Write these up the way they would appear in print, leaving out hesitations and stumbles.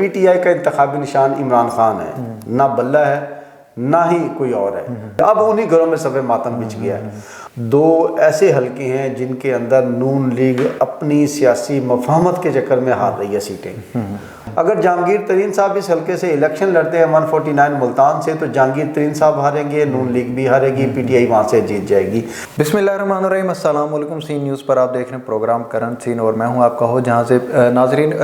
PTI का इंतखाबी निशान इमरान खान है, ना बल्ला है ना ही कोई और है। अब उन्हीं घरों में सफ़े मातम बिछ गया है। दो ऐसे हलके हैं जिनके अंदर नून लीग अपनी सियासी मफाहमत के चक्कर में हार रही है सीटें। अगर जहांगीर तरीन साहब इस हलके से इलेक्शन लड़ते हैं 149 मुल्तान से, तो जहांगीर तरीन साहब हारेंगे, नून लीग भी हारेगी, PTI वहाँ से जीत जाएगी। बिस्मिल्लाहिर्रहमानिर्रहीम, अस्सलाम वालेकुम। सीन न्यूज़ पर आप देख रहे हैं प्रोग्राम करंट सीन और मैं हूं आपका हो, जहां से नाजरीन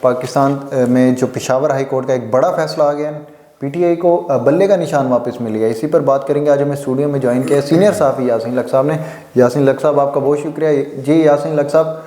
पाकिस्तान में जो पेशावर हाई कोर्ट का एक बड़ा फैसला आ गया है, PTI को बल्ले का निशान वापस मिल गया। इसी पर बात करेंगे। आज हमें स्टूडियो में ज्वाइन किया सीनियर साहब यासीन लक साहब ने। यासीन लक साहब, आपका बहुत शुक्रिया जी। यासीन लक साहब,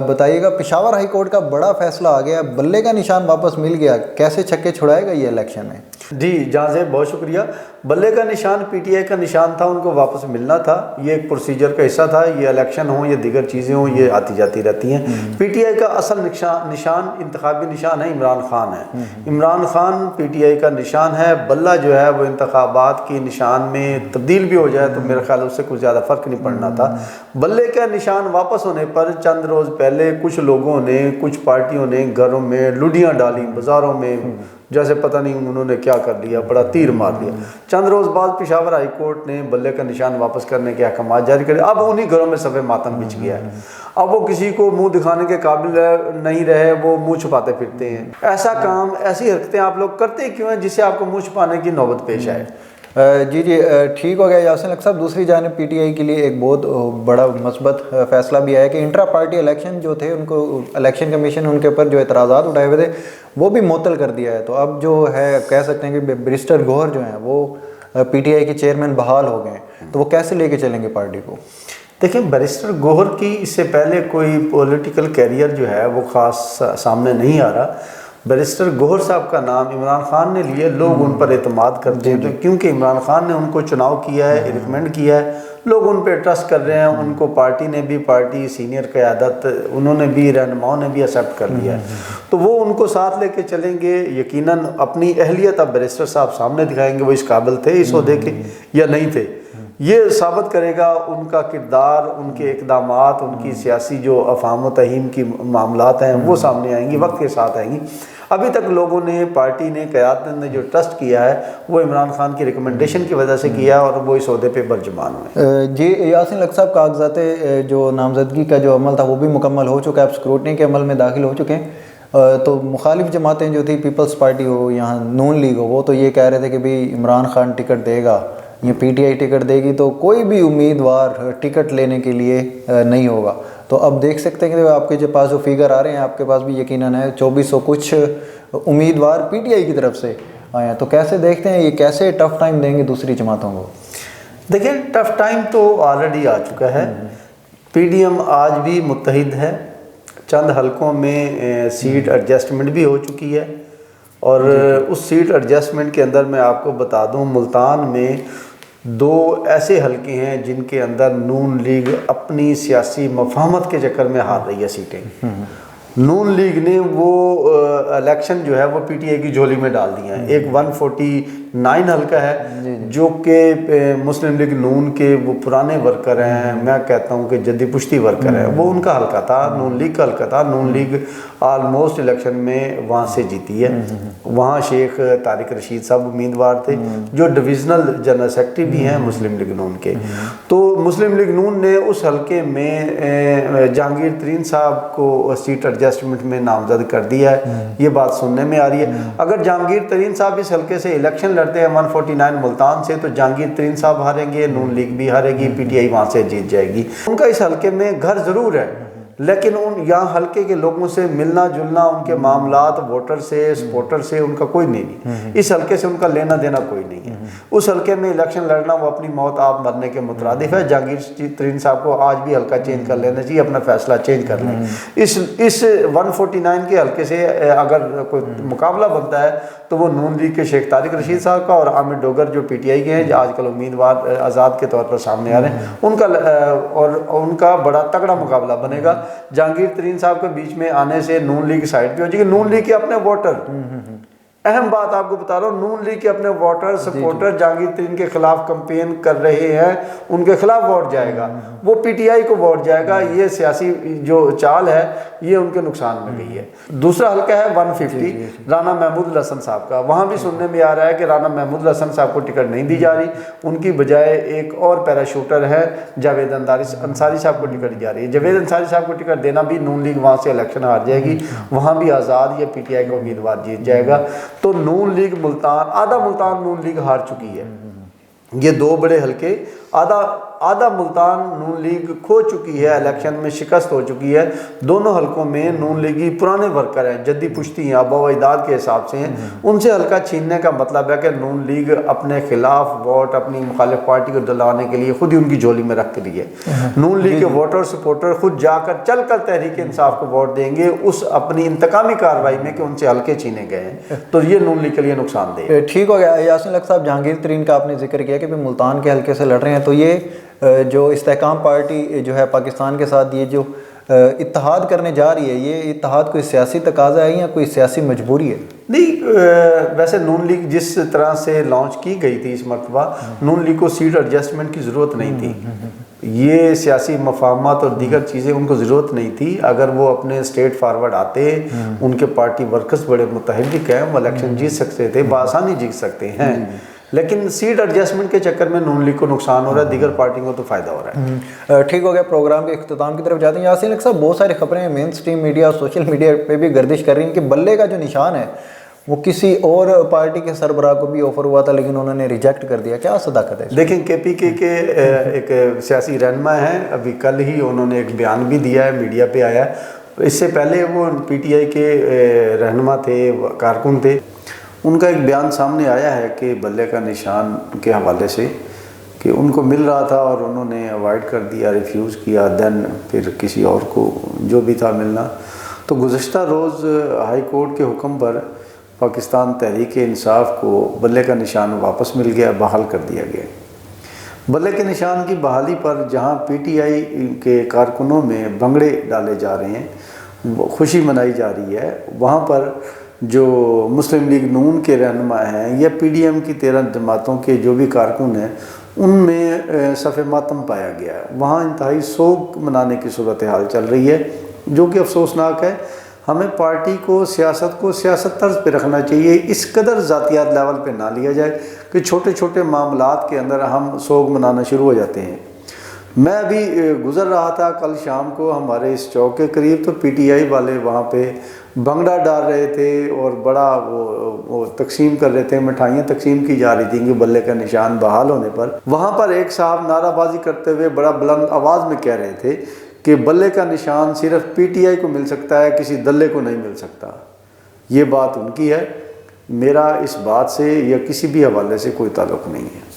बताइएगा, पेशावर हाई कोर्ट का बड़ा फैसला आ गया, बल्ले का निशान वापस मिल गया, कैसे छक्के छुड़ाएगा ये इलेक्शन में? जी जहाँ से बहुत शुक्रिया। बल्ले का निशान PTI का निशान था, उनको वापस मिलना था। ये एक प्रोसीजर का हिस्सा था। ये इलेक्शन हो या दीगर चीज़ें हो, ये आती जाती रहती हैं। PTI का असल निशान इंतखाबी निशान है, इमरान खान है। इमरान खान PTI का निशान है। बल्ला जो है वो इंतखाबात के निशान में तब्दील भी हो जाए तो मेरे ख्याल उससे कुछ ज़्यादा फ़र्क नहीं पड़ना था। बल्ले का निशान वापस होने पर चंद रोज़ पहले कुछ लोगों ने, कुछ पार्टियों ने घरों में लुडियाँ डाली, बाज़ारों में, जैसे पता नहीं उन्होंने क्या कर लिया, बड़ा तीर मार दिया। चंद रोज़ बाद पेशावर हाई कोर्ट ने बल्ले का निशान वापस करने के अहकाम जारी करे। अब उन्हीं घरों में सफ़े मातम बिछ गया है। अब वो किसी को मुंह दिखाने के काबिल नहीं रहे, वो मुंह छुपाते फिरते हैं। ऐसा काम, ऐसी हरकतें आप लोग करते क्यों हैं जिससे आपको मुंह छुपाने की नौबत पेश आए? जी जी, ठीक हो गया यासीन लक साहब। दूसरी जानिब PTI के लिए एक बहुत बड़ा मस्बत फैसला भी आया कि इंट्रा पार्टी इलेक्शन जो थे, उनको इलेक्शन कमीशन उनके ऊपर जो एतराज़ात उठाए हुए थे वो भी मुअत्तल कर दिया है। तो अब जो है कह सकते हैं कि बैरिस्टर गौहर जो हैं वो PTI के चेयरमैन बहाल हो गए हैं। तो वो कैसे लेके चलेंगे पार्टी को? देखिए, बैरिस्टर गौहर की इससे पहले कोई पॉलिटिकल कैरियर जो है वो ख़ास सामने नहीं आ रहा। बैरिस्टर गौहर साहब का नाम इमरान खान ने लिए, लोग उन पर एतमाद करते हैं क्योंकि इमरान खान ने उनको चुनाव किया है, रिकमेंड किया है, लोग उन पर ट्रस्ट कर रहे हैं। उनको पार्टी ने भी, पार्टी सीनियर क़यादत उन्होंने भी, रहनुमाओं ने भी एक्सेप्ट कर लिया है, तो वो उनको साथ लेके चलेंगे। यकीनन अपनी अहलियत अब बैरिस्टर साहब सामने दिखाएंगे, वो इस काबिल थे इस ओहदे के या नहीं थे। ये साबित करेगा उनका किरदार, उनके इक़दामात, उनकी सियासी जो अफ़ाम व तहीम की मामलात हैं वो सामने आएंगी, वक्त के साथ आएंगी। अभी तक लोगों ने, पार्टी ने, क़यादत ने जो ट्रस्ट किया है वो इमरान खान की रिकमेंडेशन की वजह से किया है और वो इस ओहदे पे बरजुबान हुए। जी यासीन लक साहब, कागजात जो नामजदगी का जो अमल था वो भी मुकम्मल हो चुका है, अब स्क्रूटनी के अमल में दाखिल हो चुके हैं। तो मुखालिफ जमातें जो थी, पीपल्स पार्टी हो, यहाँ नून लीग हो, वो तो ये कह रहे थे कि भाई इमरान खान टिकट देगा, ये PTI टिकट देगी, तो कोई भी उम्मीदवार टिकट लेने के लिए नहीं होगा। तो अब देख सकते हैं कि आपके जो पास जो फिगर आ रहे हैं, आपके पास भी यकीनन है 2400 कुछ उम्मीदवार PTI की तरफ से आए हैं। तो कैसे देखते हैं, ये कैसे टफ टाइम देंगे दूसरी जमातों को? देखिए, टफ टाइम तो ऑलरेडी आ चुका है। PDM आज भी मुत्तहिद है, चंद हलकों में सीट एडजस्टमेंट भी हो चुकी है और उस सीट एडजस्टमेंट के अंदर मैं आपको बता दूं, मुल्तान में दो ऐसे हलके हैं जिनके अंदर नून लीग अपनी सियासी मफाहमत के चक्कर में हार रही है सीटें। नून लीग ने वो इलेक्शन जो है वो PTI की झोली में डाल दिया है। एक 149 हल्का है जो कि मुस्लिम लीग नून के वो पुराने वर्कर हैं, मैं कहता हूँ कि जद्दी पुश्ती वर्कर हैं, वो उनका हल्का था, नून लीग का हल्का था। नून लीग आलमोस्ट इलेक्शन में वहाँ से जीती है। वहाँ शेख तारिक रशीद साहब उम्मीदवार थे जो डिविजनल जनरल सेक्रेटरी भी हैं मुस्लिम लीग नून के। तो मुस्लिम लीग नून ने उस हल्के में जहांगीर तरीन साहब को सीट एडजस्टमेंट में नामजद कर दिया है, ये बात सुनने में आ रही है। अगर जहांगीर तरीन साहब इस हल्के से इलेक्शन लड़ते हैं 149 मुल्तान से, तो जहांगीर तरीन साहब हारेंगे, नून लीग भी हारेगी, PTI वहाँ से जीत जाएगी। उनका इस हल्के में घर ज़रूर है, लेकिन उन यहाँ हल्के के लोगों से मिलना जुलना, उनके मामलात, वोटर से, सपोर्टर से उनका कोई नहीं। इस हल्के से उनका लेना देना कोई नहीं है। उस हल्के में इलेक्शन लड़ना वो अपनी मौत आप मरने के मुतरादिफ है। जहांगीर तरीन साहब को आज भी हल्का चेंज कर लेना चाहिए, अपना फैसला चेंज कर लें। इस 149 के हल्के से अगर कोई मुकाबला बनता है तो वो नून लीग के शेख तारिक रशीद साहब का और आमिर डोगर जो PTI के हैं, जो आजकल उम्मीदवार आज़ाद के तौर पर सामने आ रहे हैं, उनका और उनका बड़ा तगड़ा मुकाबला बनेगा। जहांगीर तरीन साहब के बीच में आने से नून लीग साइड पे हो जाएगी। नून लीग के अपने वोटर अहम बात आपको बता रहा हूँ, नून लीग के अपने वोटर सपोर्टर जहांगीर तरीन के खिलाफ कंपेन कर रहे हैं, उनके खिलाफ वोट जाएगा, वो पीटीआई को वोट जाएगा। ये सियासी जो चाल है ये उनके नुकसान में गई है। दूसरा हल्का है 150 राना महमूद हसन साहब का। वहाँ भी सुनने में आ रहा है कि राना महमूद हसन साहब को टिकट नहीं दी जा रही, उनकी बजाय एक और पैराशूटर है जावेद अंसारी साहब को टिकट दी जा रही है। जावेद अंसारी साहब को टिकट देना भी नून लीग वहाँ से इलेक्शन हार जाएगी, वहाँ भी आज़ाद या पीटीआई का उम्मीदवार जीत जाएगा। तो नून लीग मुल्तान, आधा मुल्तान नून लीग हार चुकी है। ये दो बड़े हल्के, आधा मुल्तान नून लीग खो चुकी है, इलेक्शन में शिकस्त हो चुकी है। दोनों हलकों में नून लीगी पुराने वर्कर हैं, जद्दी पुश्ती हैं, आबा व अजदाद के हिसाब से हैं, उनसे हल्का छीनने का मतलब है कि नून लीग अपने खिलाफ वोट अपनी मुखालिफ पार्टी को दिलाने के लिए खुद ही उनकी झोली में रख रही है। नून लीग के वोटर सपोर्टर खुद जाकर चलकर तहरीक इंसाफ को वोट देंगे उस अपनी इंतकामी कार्रवाई में कि उनसे हल्के छीने गए हैं। तो ये नून लीग के लिए नुकसानदेह। ठीक हो गया। यासीन लक साहब, जहांगीर तरीन का आपने जिक्र किया कि भाई मुल्तान के हल्के से लड़ रहे हैं, तो ये जो इस्तेहकाम पार्टी जो है पाकिस्तान के साथ ये जो इत्तेहाद करने जा रही है, ये इत्तेहाद कोई सियासी तकाजा है या कोई सियासी मजबूरी है? नहीं, वैसे नून लीग जिस तरह से लॉन्च की गई थी इस मरतबा, नून लीग को सीट एडजस्टमेंट की ज़रूरत नहीं थी। ये सियासी मफाहमत और दीगर चीज़ें उनको ज़रूरत नहीं थी। अगर वो अपने स्टेट फारवर्ड आते, उनके पार्टी वर्कर्स बड़े मुतहर्रिक हैं, वो इलेक्शन जीत सकते थे, बआसानी जीत सकते हैं। लेकिन सीट एडजस्टमेंट के चक्कर में नून लीग को नुकसान हो रहा है, दीगर पार्टियों को तो फ़ायदा हो रहा है। ठीक हो गया। प्रोग्राम के इख्तिताम की तरफ जाते हैं। यासीन लक साहब, बहुत सारी खबरें मेन स्ट्रीम मीडिया और सोशल मीडिया पे भी गर्दिश कर रही हैं कि बल्ले का जो निशान है वो किसी और पार्टी के सरबराह को भी ऑफर हुआ था, लेकिन उन्होंने रिजेक्ट कर दिया। क्या सदाकत है? देखें, KPK के एक सियासी रहनुमा हैं, अभी कल ही उन्होंने एक बयान भी दिया है, मीडिया पे आया। इससे पहले वो PTI के रहनुमा थे, कारकुन थे। उनका एक बयान सामने आया है कि बल्ले का निशान के हवाले से कि उनको मिल रहा था और उन्होंने अवॉइड कर दिया, रिफ्यूज़ किया, देन फिर किसी और को जो भी था मिलना। तो गुज़श्ता रोज़ हाई कोर्ट के हुक्म पर पाकिस्तान तहरीक इंसाफ को बल्ले का निशान वापस मिल गया, बहाल कर दिया गया। बल्ले के निशान की बहाली पर जहां PTI के कारकुनों में भंगड़े डाले जा रहे हैं, खुशी मनाई जा रही है, वहाँ पर जो मुस्लिम लीग नून के रहनुमा हैं या PDM की 13 जमातों के जो भी कारकुन हैं, उनमें सफ़े मातम पाया गया है। वहाँ इंतहाई सोग मनाने की सूरत हाल चल रही है, जो कि अफसोसनाक है। हमें पार्टी को सियासत तर्ज पे रखना चाहिए, इस कदर ज़ातियात लेवल पे ना लिया जाए कि छोटे छोटे मामलात के अंदर हम सोग मनाना शुरू हो जाते हैं। मैं अभी गुज़र रहा था कल शाम को हमारे इस चौक के करीब, तो PTI वाले वहाँ पे भंगड़ा डाल रहे थे और बड़ा वो तकसीम कर रहे थे, मिठाइयाँ तकसीम की जा रही थी कि बल्ले का निशान बहाल होने पर। वहाँ पर एक साहब नाराबाजी करते हुए बड़ा बुलंद आवाज़ में कह रहे थे कि बल्ले का निशान सिर्फ PTI को मिल सकता है, किसी दल्ले को नहीं मिल सकता। ये बात उनकी है, मेरा इस बात से या किसी भी हवाले से कोई ताल्लुक़ नहीं है।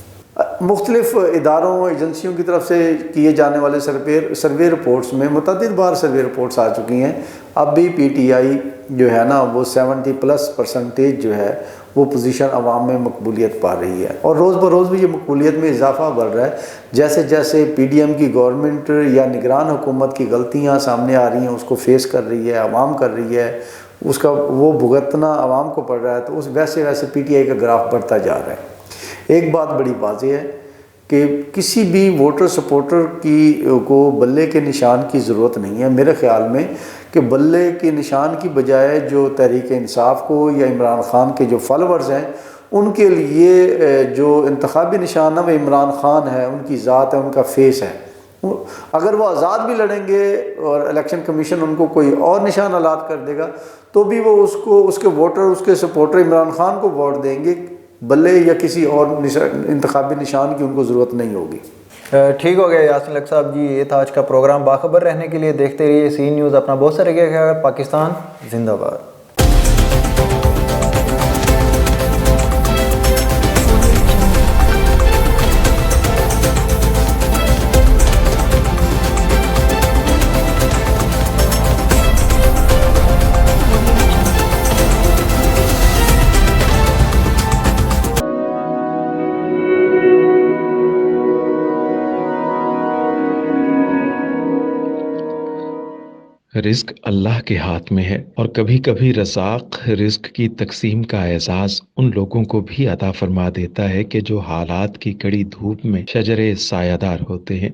मुख्तलिफ़ इदारों एजेंसियों की तरफ से किए जाने वाले सर्वे रिपोर्ट्स में मुतअद्दिद बार सर्वे रिपोर्ट्स आ चुकी हैं। अब भी PTI जो है ना वो 70+ % जो है वो पोजीशन अवाम में मकबूलियत पा रही है, और रोज़ बरोज़ भी ये मकबूलियत में इजाफा बढ़ रहा है। जैसे जैसे PDM की गवर्नमेंट या निगरान हुकूमत की गलतियाँ सामने आ रही हैं, उसको फेस कर रही है, अवाम कर रही है, उसका वो भुगतना अवाम को पड़ रहा है, तो उस वैसे वैसे PTI का ग्राफ बढ़ता जा रहा है। एक बात बड़ी वाज़ेह है कि किसी भी वोटर सपोर्टर को बल्ले के निशान की ज़रूरत नहीं है मेरे ख़्याल में, कि बल्ले के निशान की बजाय जो तहरीक इंसाफ को या इमरान ख़ान के जो फॉलोअर्स हैं उनके लिए जो इंतखाबी निशान है वो इमरान ख़ान है, उनकी ज़ात है, उनका फेस है। अगर वो आज़ाद भी लड़ेंगे और इलेक्शन कमीशन उनको कोई और निशान अलाट कर देगा तो भी वो उसके वोटर, उसके सपोर्टर इमरान ख़ान को वोट देंगे, बल्ले या किसी और इंतखाबी निशान की उनको ज़रूरत नहीं होगी। ठीक हो गया यासीन लक साहब जी, ये था आज का प्रोग्राम। बाखबर रहने के लिए देखते रहिए सी न्यूज़। अपना बहुत सारे ख्याल। पाकिस्तान जिंदाबाद। रिस्क अल्लाह के हाथ में है और कभी कभी रज़ाक रिस्क की तकसीम का एहसास उन लोगों को भी अता फरमा देता है कि जो हालात की कड़ी धूप में शजरे सायादार होते हैं।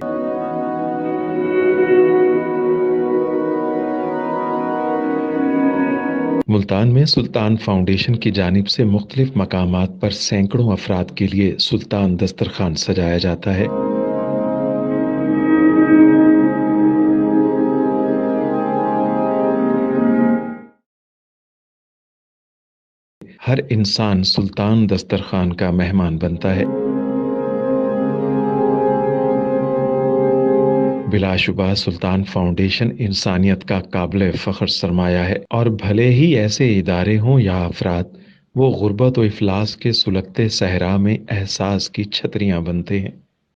मुल्तान में सुल्तान फाउंडेशन की जानिब से मुख्तलिफ मकामात पर सैकड़ों अफराद के लिए सुल्तान दस्तरखान सजाया जाता है। हर इंसान सुल्तान दस्तरखान का मेहमान बनता है। बिलाशुबा सुल्तान फाउंडेशन इंसानियत का काबिल फ़ख्र सरमाया है और भले ही ऐसे इदारे हों या अफराद, वो गुर्बत व इफलास के सुलगते सहरा में एहसास की छतरियाँ बनते हैं।